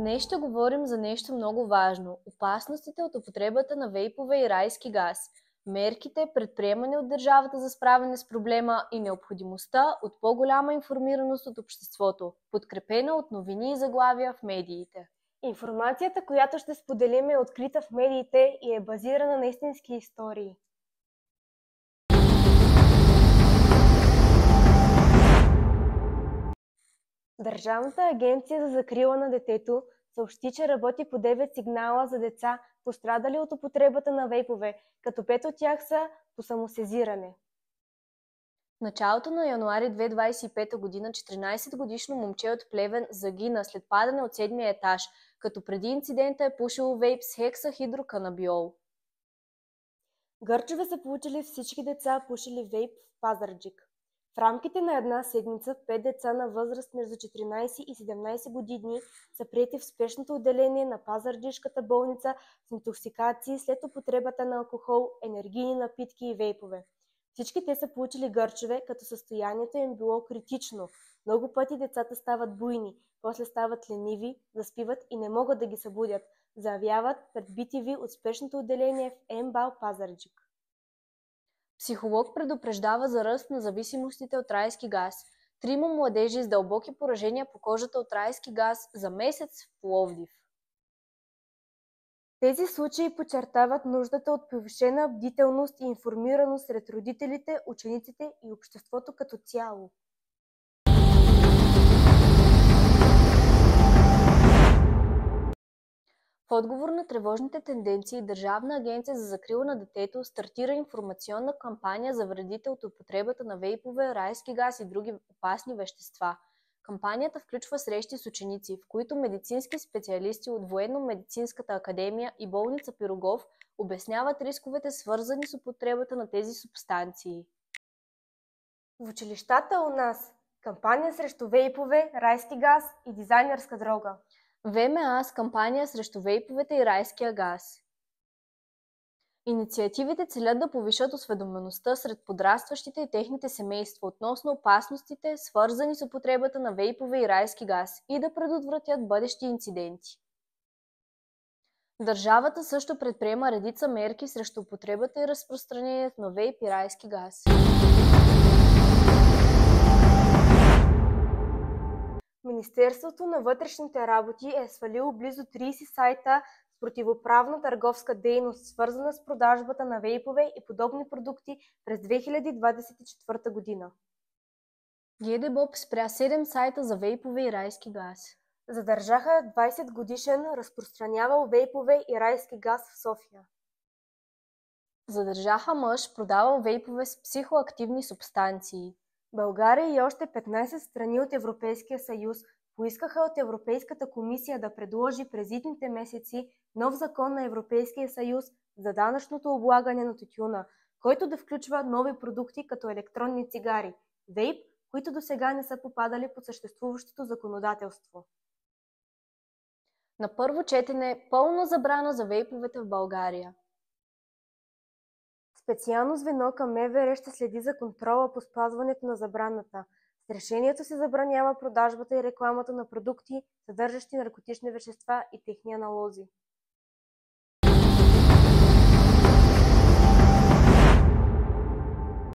Днес ще говорим за нещо много важно – опасностите от употребата на вейпове и райски газ, мерките, предприемани от държавата за справяне с проблема и необходимостта от по-голяма информираност от обществото, подкрепена от новини и заглавия в медиите. Информацията, която ще споделим, е открита в медиите и е базирана на истински истории. Държавната агенция за закрила на детето съобщи, че работи по 9 сигнала за деца, пострадали от употребата на вейпове, като 5 от тях са по самосезиране. В началото на януари 2025 г. 14-годишно момче от Плевен загина след падане от 7-я етаж, като преди инцидента е пушило вейп с хексахидроканабиол. Гърчове са получили всички деца, пушили вейп в Пазарджик. В рамките на една седмица 5 деца на възраст между 14 и 17 години са приети в спешното отделение на Пазарджишката болница с интоксикации след употребата на алкохол, енергийни напитки и вейпове. Всички те са получили гърчове, като състоянието им било критично. Много пъти децата стават буйни, после стават лениви, заспиват и не могат да ги събудят, заявяват пред BTV от спешното отделение в МБАЛ Пазарджик. Психолог предупреждава за ръст на зависимостите от райски газ. 3 младежи с дълбоки поражения по кожата от райски газ за месец в Пловдив. Тези случаи подчертават нуждата от повишена бдителност и информираност сред родителите, учениците и обществото като цяло. В отговор на тревожните тенденции, Държавна агенция за закрила на детето стартира информационна кампания за вредите от употребата на вейпове, райски газ и други опасни вещества. Кампанията включва срещи с ученици, в които медицински специалисти от Военно-медицинската академия и болница Пирогов обясняват рисковете, свързани с употребата на тези субстанции. В училищата у нас кампания срещу вейпове, райски газ и дизайнерска дрога. ВМА с кампания срещу вейповете и райския газ. Инициативите целят да повишат осведомеността сред подрастващите и техните семейства относно опасностите, свързани с употребата на вейпове и райски газ, и да предотвратят бъдещи инциденти. Държавата също предприема редица мерки срещу употребата и разпространението на вейп и райски газ. Министерството на вътрешните работи е свалило близо 30 сайта с противоправна търговска дейност, свързана с продажбата на вейпове и подобни продукти през 2024 година. ГДБОП спря 7 сайта за вейпове и райски газ. Задържаха 20-годишен разпространявал вейпове и райски газ в София. Задържаха мъж, продавал вейпове с психоактивни субстанции. България и още 15 страни от Европейския съюз поискаха от Европейската комисия да предложи през идните месеци нов закон на Европейския съюз за данъчното облагане на тютюна, който да включва нови продукти като електронни цигари, вейп, които досега не са попадали под съществуващото законодателство. На първо четене пълна забрана за вейповете в България. Специално звено към МВР ще следи за контрола по спазването на забраната. С решението се забранява продажбата и рекламата на продукти, съдържащи наркотични вещества и техни аналози.